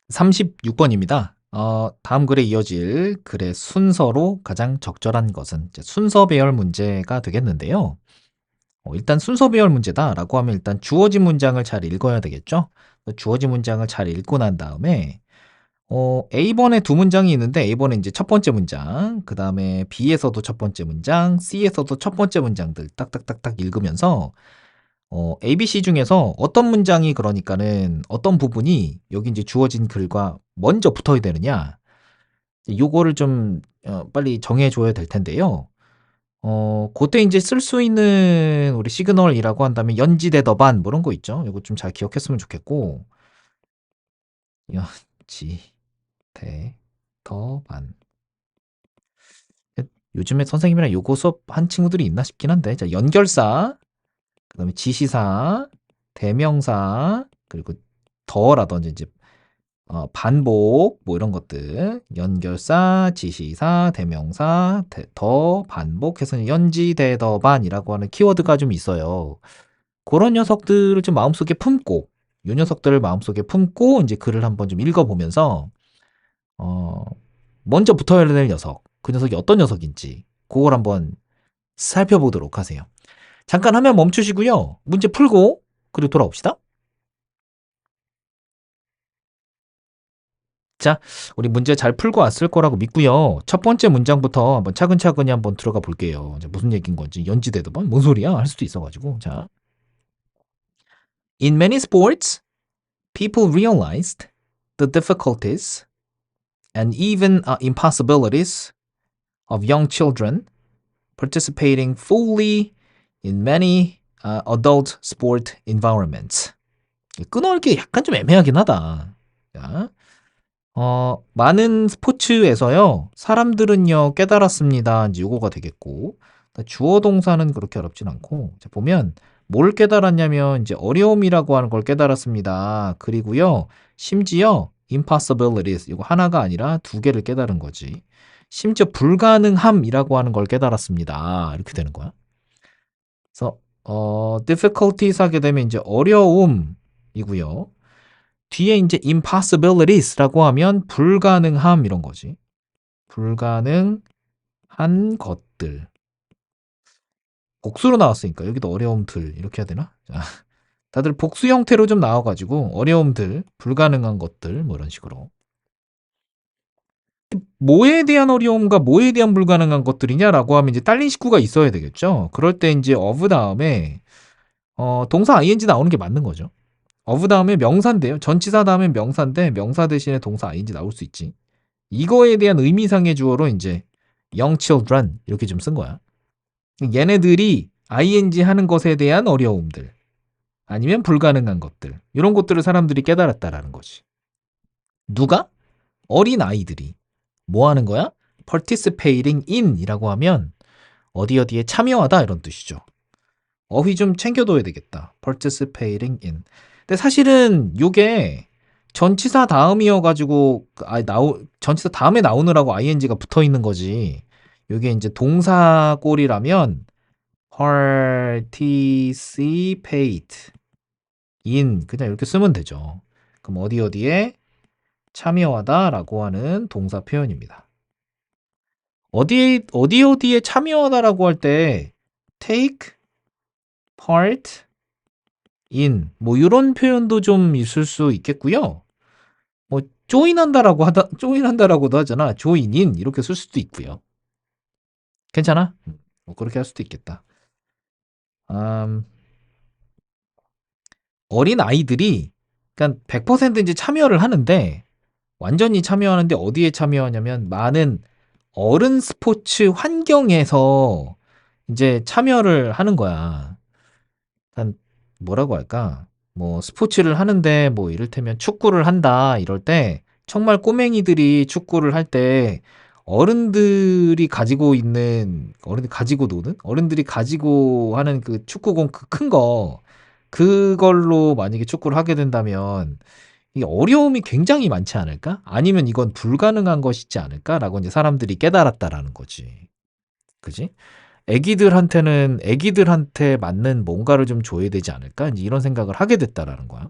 36번입니다. 다음 글에 이어질 글의 순서로 가장 적절한 것은 이제 순서 배열 문제가 되겠는데요. 일단 순서 배열 문제다라고 하면 일단 주어진 문장을 잘 읽어야 되겠죠? 주어진 문장을 잘 읽고 난 다음에 A번에 두 문장이 있는데 A번에 이제 첫 번째 문장, 그 다음에 B에서도 첫 번째 문장, C에서도 첫 번째 문장들 딱딱딱딱 읽으면서 A, B, C 중에서 어떤 문장이 그러니까는 어떤 부분이 여기 이제 주어진 글과 먼저 붙어야 되느냐, 요거를 좀 빨리 정해 줘야 될 텐데요. 그때 이제 쓸 수 있는 우리 시그널이라고 한다면 연지대더반 뭐 이런 거 있죠. 요거 좀 잘 기억했으면 좋겠고, 연지대더반. 요즘에 선생님이랑 요거 수업 한 친구들이 있나 싶긴 한데, 자, 연결사, 그다음에 지시사, 대명사, 그리고 더라든지 이제 반복 뭐 이런 것들, 연결사, 지시사, 대명사, 더, 반복 해서 연지대더반이라고 하는 키워드가 좀 있어요. 그런 녀석들을 좀 마음속에 품고, 요 녀석들을 마음속에 품고 이제 글을 한번 좀 읽어보면서 어, 먼저 붙어야 될 녀석, 그 녀석이 어떤 녀석인지 그걸 한번 살펴보도록 하세요. 잠깐 화면 멈추시고요. 문제 풀고 그리고 돌아옵시다. 자, 우리 문제 잘 풀고 왔을 거라고 믿고요. 첫 번째 문장부터 한번 차근차근히 한번 들어가 볼게요. 이제 무슨 얘기인 건지 연지대도 뭔 소리야 할 수도 있어가지고. 자, In many sports, people realized the difficulties and even impossibilities of young children participating fully in many adult sport environments. 끊어읽기 약간 좀 애매하긴 하다. 자, 많은 스포츠에서요, 사람들은요, 깨달았습니다. 이제 요거가 되겠고, 주어 동사는 그렇게 어렵진 않고, 자, 보면, 뭘 깨달았냐면, 이제 어려움이라고 하는 걸 깨달았습니다. 그리고요, 심지어, impossibilities, 이거 하나가 아니라 두 개를 깨달은 거지. 심지어 불가능함이라고 하는 걸 깨달았습니다. 이렇게 되는 거야. 그래서, difficulties 하게 되면 이제 어려움이고요. 뒤에 이제 impossibilities라고 하면 불가능함 이런 거지. 불가능한 것들. 복수로 나왔으니까 여기도 어려움들 이렇게 해야 되나? 자, 다들 복수 형태로 좀 나와가지고 어려움들, 불가능한 것들 뭐 이런 식으로. 뭐에 대한 어려움과 뭐에 대한 불가능한 것들이냐라고 하면 이제 딸린 식구가 있어야 되겠죠. 그럴 때 이제 of 다음에 동사 ing 나오는 게 맞는 거죠. of 다음에 명사인데요. 전치사 다음에 명사인데 명사 대신에 동사 ing 나올 수 있지. 이거에 대한 의미상의 주어로 이제 young children 이렇게 좀 쓴 거야. 얘네들이 ing 하는 것에 대한 어려움들 아니면 불가능한 것들 이런 것들을 사람들이 깨달았다라는 거지. 누가? 어린 아이들이 뭐 하는 거야? participating in 이라고 하면 어디 어디에 참여하다 이런 뜻이죠. 어휘 좀 챙겨둬야 되겠다. participating in. 근데 사실은 요게 전치사 다음이어가지고 전치사 다음에 나오느라고 ing가 붙어 있는 거지. 요게 이제 동사 꼴이라면 participate in 그냥 이렇게 쓰면 되죠. 그럼 어디 어디에 참여하다라고 하는 동사 표현입니다. 어디에 참여하다라고 할 때 take part in 뭐 이런 표현도 좀 있을 수 있겠고요. 뭐 조인한다라고도 하잖아. join in 이렇게 쓸 수도 있고요. 괜찮아? 뭐 그렇게 할 수도 있겠다. 어린 아이들이 그러니까 100% 이제 참여를 하는데 완전히 참여하는데 어디에 참여하냐면 많은 어른 스포츠 환경에서 이제 참여를 하는 거야. 그러니까 뭐라고 할까? 뭐 스포츠를 하는데 뭐 이를테면 축구를 한다 이럴 때 정말 꼬맹이들이 축구를 할 때 어른들이 가지고 노는 어른들이 가지고 하는 그 축구공 그 큰 거 그걸로 만약에 축구를 하게 된다면 이게 어려움이 굉장히 많지 않을까? 아니면 이건 불가능한 것이지 않을까라고 이제 사람들이 깨달았다라는 거지. 그지? 애기들한테는 애기들한테 맞는 뭔가를 좀 줘야 되지 않을까? 이제 이런 생각을 하게 됐다라는 거야.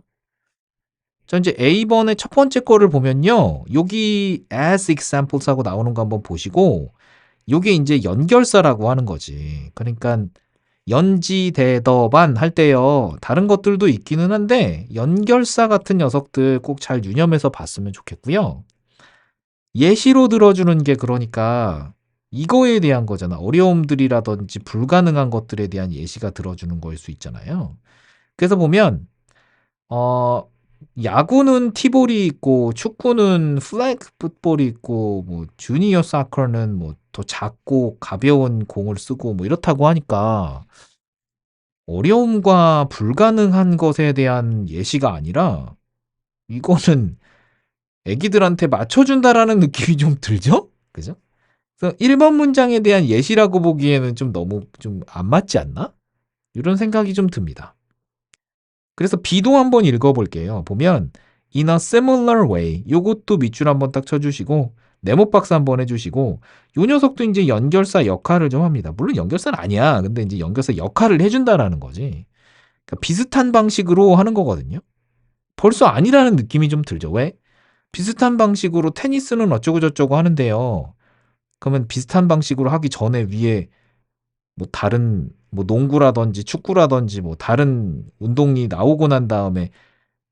자, 이제 A번의 첫 번째 거를 보면요. 여기 as examples 하고 나오는 거 한번 보시고, 요게 이제 연결사라고 하는 거지. 그러니까 연지대더반 할 때요. 다른 것들도 있기는 한데 연결사 같은 녀석들 꼭 잘 유념해서 봤으면 좋겠고요. 예시로 들어주는 게 그러니까 이거에 대한 거잖아. 어려움들이라든지 불가능한 것들에 대한 예시가 들어주는 거일 수 있잖아요. 그래서 보면 야구는 티볼이 있고 축구는 플래그 풋볼이 있고 뭐 주니어 사커는 뭐 더 작고 가벼운 공을 쓰고 뭐 이렇다고 하니까 어려움과 불가능한 것에 대한 예시가 아니라 이거는 애기들한테 맞춰준다라는 느낌이 좀 들죠? 그죠? 그래서 1번 문장에 대한 예시라고 보기에는 좀 너무 좀 안 맞지 않나? 이런 생각이 좀 듭니다. 그래서 B도 한번 읽어볼게요. 보면 in a similar way 요것도 밑줄 한번 딱 쳐주시고 네모 박스 한번 해주시고 요 녀석도 이제 연결사 역할을 좀 합니다. 물론 연결사는 아니야. 근데 이제 연결사 역할을 해준다라는 거지. 그러니까 비슷한 방식으로 하는 거거든요. 벌써 아니라는 느낌이 좀 들죠. 왜? 비슷한 방식으로 테니스는 어쩌고 저쩌고 하는데요. 그러면 비슷한 방식으로 하기 전에 위에 뭐 다른 뭐 농구라든지 축구라든지 뭐 다른 운동이 나오고 난 다음에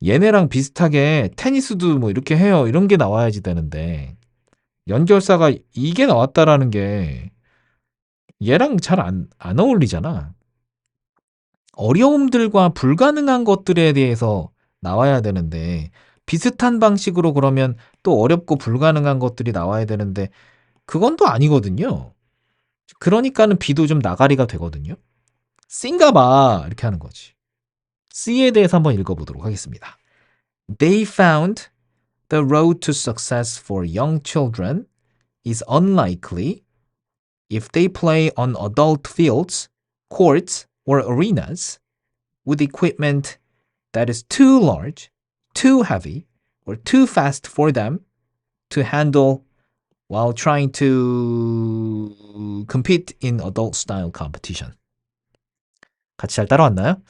얘네랑 비슷하게 테니스도 뭐 이렇게 해요. 이런 게 나와야지 되는데 연결사가 이게 나왔다라는 게 얘랑 잘 안 어울리잖아. 어려움들과 불가능한 것들에 대해서 나와야 되는데 비슷한 방식으로 그러면 또 어렵고 불가능한 것들이 나와야 되는데 그건 또 아니거든요. 그러니까는 B도 좀 나가리가 되거든요. C인가 봐 이렇게 하는 거지. C에 대해서 한번 읽어보도록 하겠습니다. They found the road to success for young children is unlikely if they play on adult fields, courts, or arenas with equipment that is too large, too heavy, or too fast for them to handle while trying to compete in adult style competition. 같이 잘 따라왔나요?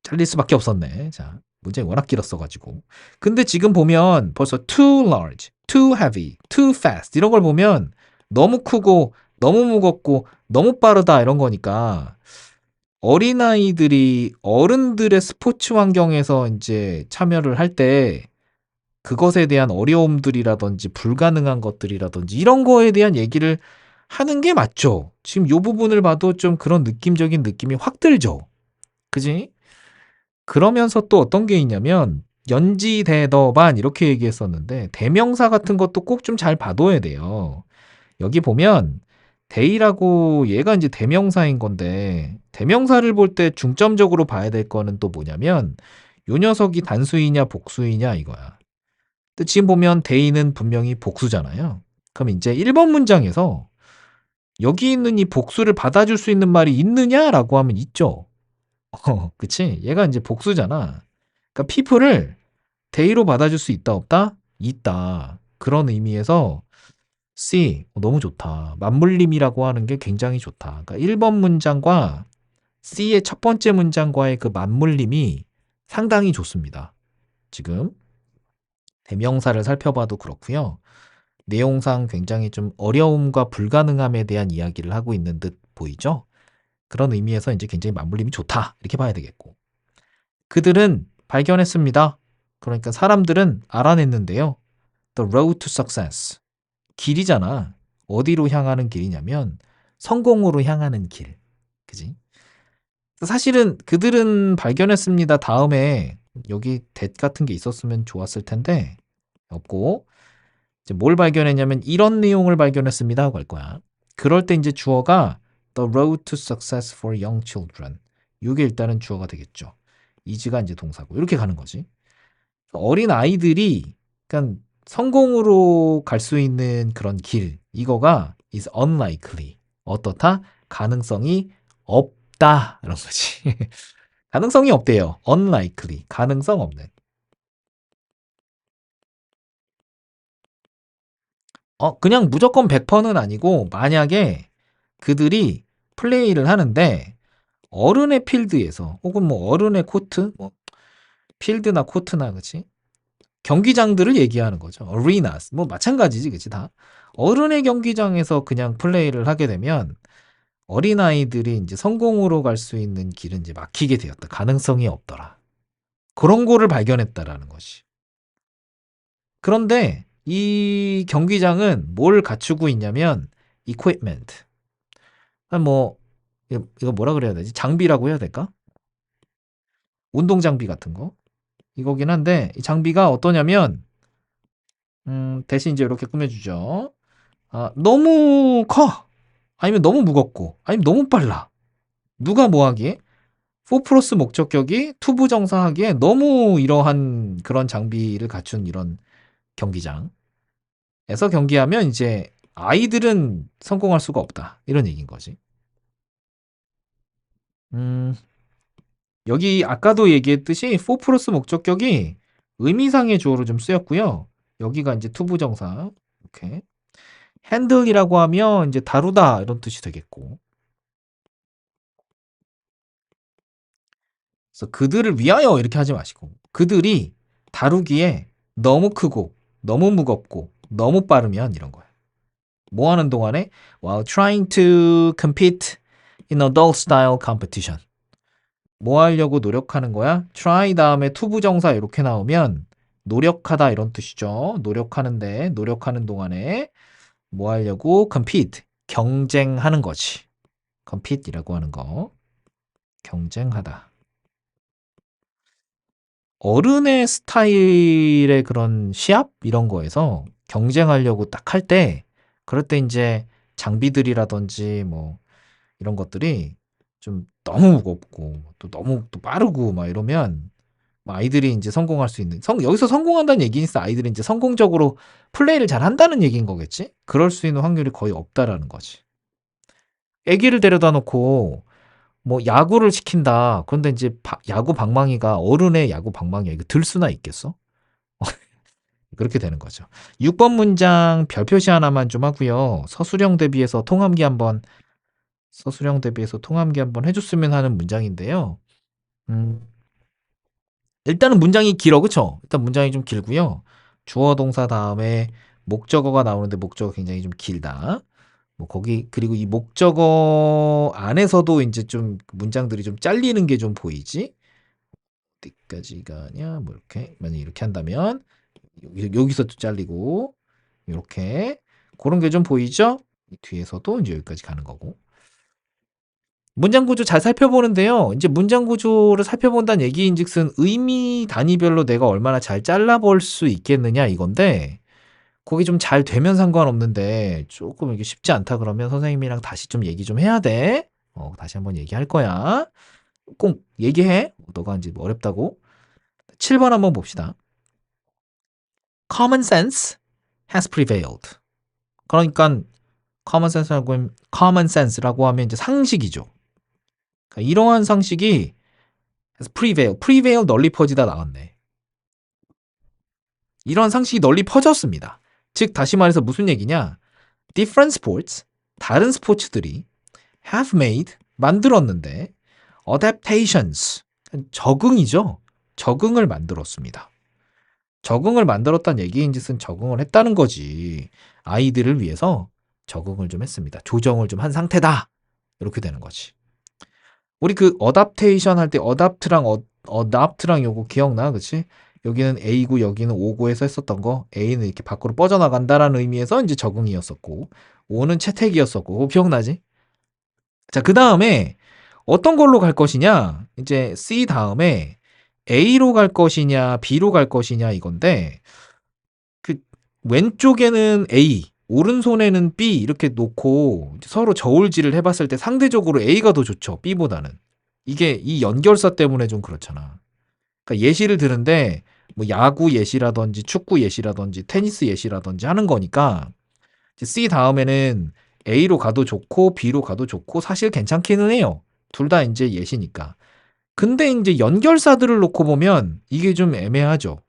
잘릴 수밖에 없었네. 자, 문장이 워낙 길었어가지고. 근데 지금 보면 벌써 too large, too heavy, too fast 이런 걸 보면 너무 크고 너무 무겁고 너무 빠르다 이런 거니까 어린아이들이 어른들의 스포츠 환경에서 이제 참여를 할 때 그것에 대한 어려움들이라든지 불가능한 것들이라든지 이런 거에 대한 얘기를 하는 게 맞죠. 지금 요 부분을 봐도 좀 그런 느낌적인 느낌이 확 들죠. 그지? 그러면서 또 어떤 게 있냐면 연지대더반 이렇게 얘기했었는데 대명사 같은 것도 꼭 좀 잘 봐둬야 돼요. 여기 보면 데이라고 얘가 이제 대명사인 건데 대명사를 볼 때 중점적으로 봐야 될 거는 또 뭐냐면 요 녀석이 단수이냐 복수이냐 이거야. 근데 지금 보면 데이는 분명히 복수잖아요. 그럼 이제 1번 문장에서 여기 있는 이 복수를 받아줄 수 있는 말이 있느냐라고 하면 있죠. 그치? 얘가 이제 복수잖아. 그러니까 people을 데이로 받아줄 수 있다 없다? 있다. 그런 의미에서 C 너무 좋다. 맞물림이라고 하는 게 굉장히 좋다. 그러니까 1번 문장과 C의 첫 번째 문장과의 그 맞물림이 상당히 좋습니다. 지금 대명사를 살펴봐도 그렇고요. 내용상 굉장히 좀 어려움과 불가능함에 대한 이야기를 하고 있는 듯 보이죠? 그런 의미에서 이제 굉장히 맞물림이 좋다. 이렇게 봐야 되겠고. 그들은 발견했습니다. 그러니까 사람들은 알아냈는데요. The road to success. 길이잖아. 어디로 향하는 길이냐면 성공으로 향하는 길. 그지? 사실은 그들은 발견했습니다. 다음에 여기 that 같은 게 있었으면 좋았을 텐데 없고 이제 뭘 발견했냐면 이런 내용을 발견했습니다 하고 할 거야. 그럴 때 이제 주어가 The road to success for young children. 이게 일단은 주어가 되겠죠. is가 이제 동사고 이렇게 가는 거지. 어린 아이들이 그러니까 성공으로 갈 수 있는 그런 길 이거가 is unlikely. 어떻다? 가능성이 없다 이런 거지. 가능성이 없대요. unlikely. 가능성 없는. 그냥 무조건 100%는 아니고 만약에 그들이 플레이를 하는데 어른의 필드에서 혹은 뭐 어른의 코트, 뭐 필드나 코트나 그치? 경기장들을 얘기하는 거죠. arenas. 뭐 마찬가지지, 그치 다. 어른의 경기장에서 그냥 플레이를 하게 되면 어린아이들이 이제 성공으로 갈 수 있는 길은 이제 막히게 되었다. 가능성이 없더라. 그런 거를 발견했다라는 것이. 그런데 이 경기장은 뭘 갖추고 있냐면 equipment. 뭐 이거 뭐라 그래야 되지? 장비라고 해야 될까? 운동 장비 같은 거. 이거긴 한데 이 장비가 어떠냐면 대신 이제 이렇게 꾸며주죠. 너무 커. 아니면 너무 무겁고 아니면 너무 빨라. 누가 뭐 하기에? 포프로스 목적격이 투부 정사하기에 너무 이러한 그런 장비를 갖춘 이런 경기장에서 경기하면 이제 아이들은 성공할 수가 없다. 이런 얘기인 거지. 음, 여기 아까도 얘기했듯이 포프로스 목적격이 의미상의 주어로 좀 쓰였고요. 여기가 이제 투부 정사. 이렇게. 핸들이라고 하면 이제 다루다 이런 뜻이 되겠고. 그래서 그들을 위하여 이렇게 하지 마시고 그들이 다루기에 너무 크고 너무 무겁고 너무 빠르면 이런 거예요. 뭐 하는 동안에 while trying to compete in adult style competition. 뭐 하려고 노력하는 거야? try 다음에 투부정사 이렇게 나오면 노력하다 이런 뜻이죠. 노력하는데 노력하는 동안에 뭐 하려고 compete 경쟁하는 거지. compete이라고 하는 거 경쟁하다. 어른의 스타일의 그런 시합 이런 거에서 경쟁하려고 딱 할 때 그럴 때 이제 장비들이라든지 뭐 이런 것들이 좀 너무 무겁고 또 너무 또 빠르고 막 이러면 뭐 아이들이 이제 성공할 수 있는 여기서 성공한다는 얘기는 아이들이 이제 성공적으로 플레이를 잘 한다는 얘기인 거겠지? 그럴 수 있는 확률이 거의 없다라는 거지. 애기를 데려다 놓고 뭐 야구를 시킨다. 그런데 이제 야구 방망이가 어른의 야구 방망이야. 이거 들 수나 있겠어? 그렇게 되는 거죠. 6번 문장 별표시 하나만 좀 하고요. 서술형 대비해서 통함기 한번 해줬으면 하는 문장인데요. 음, 일단은 문장이 길어, 그쵸? 일단 문장이 좀 길고요. 주어 동사 다음에 목적어가 나오는데 목적어 굉장히 좀 길다. 뭐 거기 그리고 이 목적어 안에서도 이제 좀 문장들이 좀 잘리는 게 좀 보이지? 어디까지가 아니야? 뭐 이렇게 만약 이렇게 한다면 여기서 또 잘리고 이렇게 그런 게 좀 보이죠? 뒤에서도 이제 여기까지 가는 거고. 문장 구조 잘 살펴보는데요. 이제 문장 구조를 살펴본다는 얘기인즉슨 의미 단위별로 내가 얼마나 잘 잘라볼 수 있겠느냐 이건데 거기 좀 잘 되면 상관없는데 조금 이게 쉽지 않다 그러면 선생님이랑 다시 좀 얘기 좀 해야 돼. 다시 한번 얘기할 거야. 꼭 얘기해. 너가 이제 뭐 어렵다고. 7번 한번 봅시다. Common sense has prevailed. 그러니까 common sense라고 하면 이제 상식이죠. 그러니까 이러한 상식이 prevail 널리 퍼지다 나왔네. 이러한 상식이 널리 퍼졌습니다. 즉 다시 말해서 무슨 얘기냐? Different sports, 다른 스포츠들이 have made, 만들었는데 adaptations, 적응이죠. 적응을 만들었습니다. 적응을 만들었다는 얘기인즉슨 적응을 했다는 거지. 아이들을 위해서 적응을 좀 했습니다. 조정을 좀 한 상태다. 이렇게 되는 거지. 우리 그 어답테이션 할 때 어답트랑 요거 기억나? 그치? 여기는 A고 여기는 O고 해서 했었던 거. A는 이렇게 밖으로 뻗어나간다라는 의미에서 이제 적응이었었고 O는 채택이었었고 그거 기억나지? 자, 그 다음에 어떤 걸로 갈 것이냐? 이제 C 다음에 A로 갈 것이냐 B로 갈 것이냐 이건데 그 왼쪽에는 A 오른손에는 B 이렇게 놓고 서로 저울질을 해봤을 때 상대적으로 A가 더 좋죠. B보다는. 이게 이 연결사 때문에 좀 그렇잖아. 그러니까 예시를 드는데 뭐 야구 예시라든지 축구 예시라든지 테니스 예시라든지 하는 거니까 C 다음에는 A로 가도 좋고 B로 가도 좋고 사실 괜찮기는 해요. 둘 다 이제 예시니까. 근데 이제 연결사들을 놓고 보면 이게 좀 애매하죠.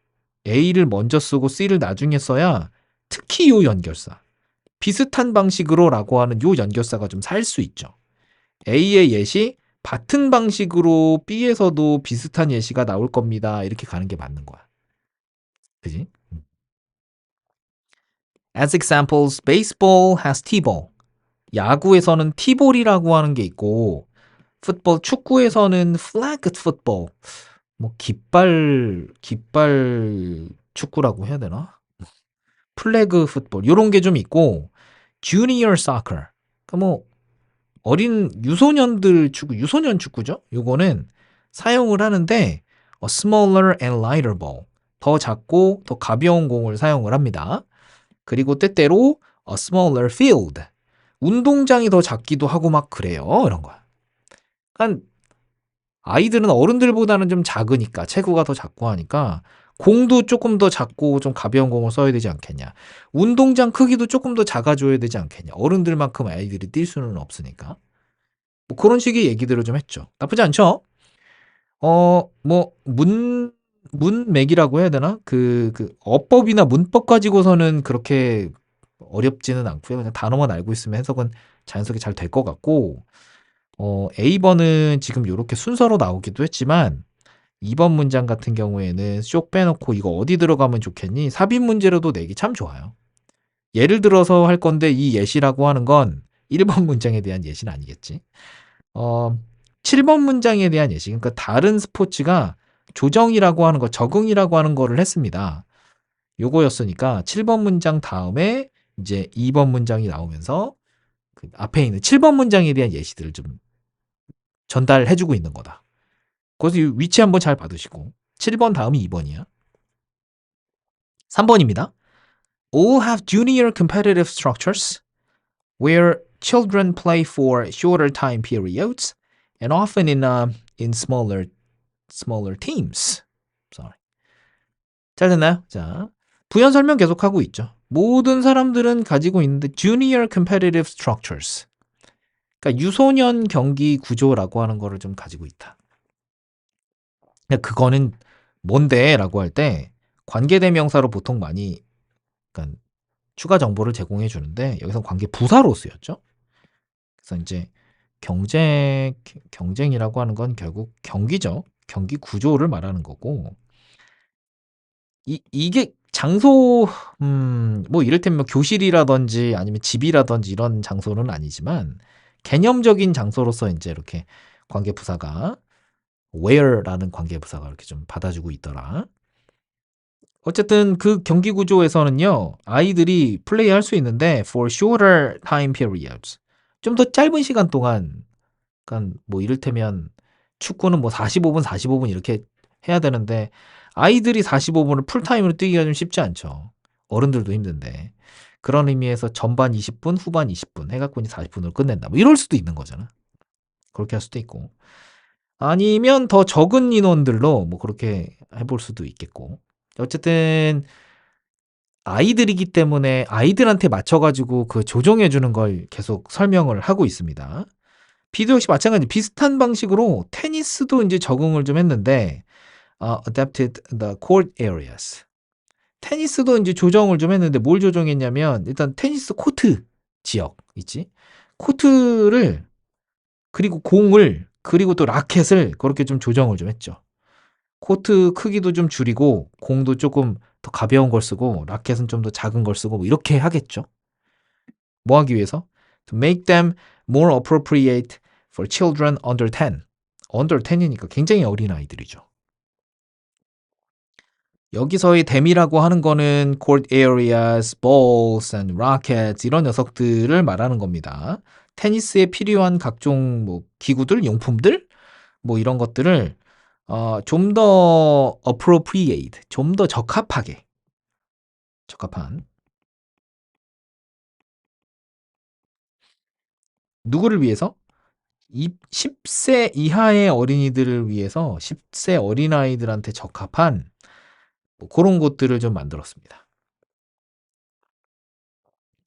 A를 먼저 쓰고 C를 나중에 써야 특히 요 연결사. 비슷한 방식으로라고 하는 요 연결사가 좀 살 수 있죠. A의 예시 같은 방식으로 B에서도 비슷한 예시가 나올 겁니다. 이렇게 가는 게 맞는 거야. 그지? As examples, baseball has T-ball. 야구에서는 T-ball이라고 하는 게 있고, 풋볼, 축구에서는 flag football. 뭐 깃발 축구라고 해야 되나? 플래그 풋볼 요런 게 좀 있고 junior soccer. 그러니까 뭐 어린 유소년들 축구, 유소년 축구죠. 요거는 사용을 하는데 smaller and lighter ball. 더 작고 더 가벼운 공을 사용을 합니다. 그리고 때때로 smaller field. 운동장이 더 작기도 하고 막 그래요. 이런 거야. 그러니까 아이들은 어른들보다는 좀 작으니까 체구가 더 작고 하니까 공도 조금 더 작고 좀 가벼운 공을 써야 되지 않겠냐. 운동장 크기도 조금 더 작아줘야 되지 않겠냐. 어른들만큼 아이들이 뛸 수는 없으니까. 뭐 그런 식의 얘기들을 좀 했죠. 나쁘지 않죠? 뭐 문맥이라고 해야 되나? 그 어법이나 문법 가지고서는 그렇게 어렵지는 않고요. 그냥 단어만 알고 있으면 해석은 자연스럽게 잘 될 것 같고 A번은 지금 요렇게 순서로 나오기도 했지만 2번 문장 같은 경우에는 쇽 빼놓고 이거 어디 들어가면 좋겠니? 삽입 문제로도 내기 참 좋아요. 예를 들어서 할 건데 이 예시라고 하는 건 1번 문장에 대한 예시는 아니겠지. 7번 문장에 대한 예시. 그러니까 다른 스포츠가 조정이라고 하는 거, 적응이라고 하는 거를 했습니다. 요거였으니까 7번 문장 다음에 이제 2번 문장이 나오면서 그 앞에 있는 7번 문장에 대한 예시들을 좀 전달해주고 있는 거다. 그래서 이 위치 한번 잘 받으시고 7번 다음이 2번이야. 3번입니다. All have junior competitive structures where children play for shorter time periods and often in smaller teams. Sorry. 잘 됐나요? 자, 부연 설명 계속하고 있죠. 모든 사람들은 가지고 있는데 junior competitive structures. 그러니까 유소년 경기 구조라고 하는 거를 좀 가지고 있다. 그거는 뭔데? 라고 할 때 관계대명사로 보통 많이 그러니까 추가 정보를 제공해 주는데 여기서 관계 부사로 쓰였죠. 그래서 이제 경쟁이라고 하는 건 결국 경기죠. 경기 구조를 말하는 거고 이게 장소 뭐 이를테면 뭐 교실이라든지 아니면 집이라든지 이런 장소는 아니지만 개념적인 장소로서 이제 이렇게 관계 부사가 where라는 관계 부사가 이렇게 좀 받아주고 있더라. 어쨌든 그 경기 구조에서는요. 아이들이 플레이할 수 있는데 for shorter time periods. 좀 더 짧은 시간 동안 그러니까 뭐 이를테면 축구는 뭐 45분, 45분 이렇게 해야 되는데 아이들이 45분을 풀타임으로 뛰기가 좀 쉽지 않죠. 어른들도 힘든데. 그런 의미에서 전반 20분, 후반 20분 해갖고 이제 40분으로 끝낸다. 뭐 이럴 수도 있는 거잖아. 그렇게 할 수도 있고. 아니면 더 적은 인원들로 뭐 그렇게 해볼 수도 있겠고. 어쨌든 아이들이기 때문에 아이들한테 맞춰가지고 그 조정해주는 걸 계속 설명을 하고 있습니다. 비도 역시 마찬가지 비슷한 방식으로 테니스도 이제 적응을 좀 했는데 adapted the court areas. 테니스도 이제 조정을 좀 했는데 뭘 조정했냐면 일단 테니스 코트 지역 있지. 코트를 그리고 공을 그리고 또 라켓을 그렇게 좀 조정을 좀 했죠. 코트 크기도 좀 줄이고 공도 조금 더 가벼운 걸 쓰고 라켓은 좀 더 작은 걸 쓰고 뭐 이렇게 하겠죠. 뭐 하기 위해서? To make them more appropriate for children under 10. under 10이니까 굉장히 어린 아이들이죠. 여기서의 them이라고 하는 거는 court areas, balls and rackets 이런 녀석들을 말하는 겁니다. 테니스에 필요한 각종 뭐 기구들, 용품들 뭐 이런 것들을 좀 더 appropriate, 좀 더 적합한 누구를 위해서? 10세 이하의 어린이들을 위해서 10세 어린아이들한테 적합한 뭐 그런 것들을 좀 만들었습니다.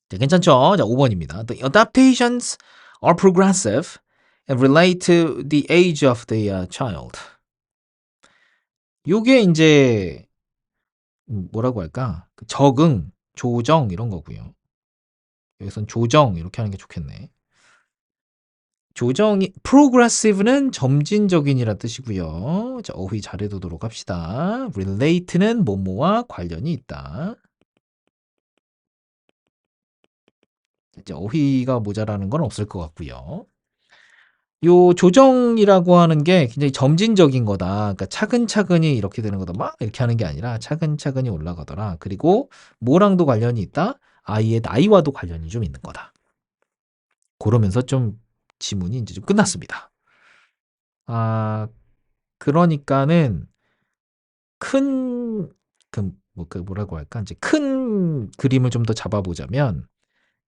자, 괜찮죠? 자, 5번입니다. The adaptations are progressive and relate to the age of the child. 요게 이제 뭐라고 할까? 그 적응, 조정 이런 거고요. 여기선 조정 이렇게 하는 게 좋겠네. 조정이 progressive는 점진적인이라 뜻이고요. 자, 어휘 잘해두도록 합시다. relate는 뭐뭐와 관련이 있다. 이제 어휘가 모자라는 건 없을 것 같고요. 요 조정이라고 하는 게 굉장히 점진적인 거다. 그러니까 차근차근히 이렇게 되는 거다. 막 이렇게 하는 게 아니라 차근차근히 올라가더라. 그리고 뭐랑도 관련이 있다? 아이의 나이와도 관련이 좀 있는 거다. 그러면서 좀 지문이 이제 좀 끝났습니다. 아, 그러니까는 큰, 뭐라고 할까? 이제 큰 그림을 좀 더 잡아보자면,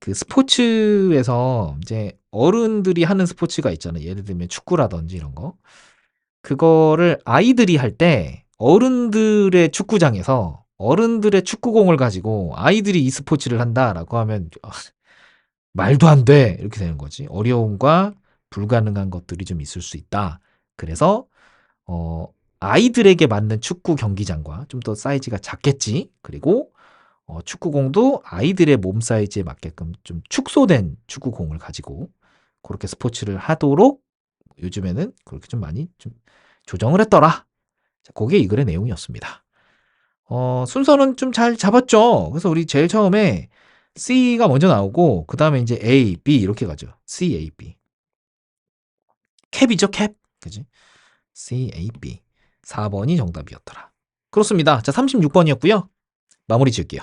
그 스포츠에서 이제 어른들이 하는 스포츠가 있잖아요. 예를 들면 축구라든지 이런 거. 그거를 아이들이 할 때 어른들의 축구장에서 어른들의 축구공을 가지고 아이들이 이 스포츠를 한다라고 하면 말도 안 돼! 이렇게 되는 거지. 어려움과 불가능한 것들이 좀 있을 수 있다. 그래서 어, 아이들에게 맞는 축구 경기장과 좀 더 사이즈가 작겠지. 그리고 축구공도 아이들의 몸 사이즈에 맞게끔 좀 축소된 축구공을 가지고 그렇게 스포츠를 하도록 요즘에는 그렇게 좀 많이 좀 조정을 했더라. 자, 그게 이 글의 내용이었습니다. 순서는 좀 잘 잡았죠. 그래서 우리 제일 처음에 C가 먼저 나오고 그 다음에 이제 A, B 이렇게 가죠. C, A, B. 캡이죠, 캡. 그지? C, A, B. 4번이 정답이었더라. 그렇습니다. 자, 36번이었고요. 마무리 지을게요.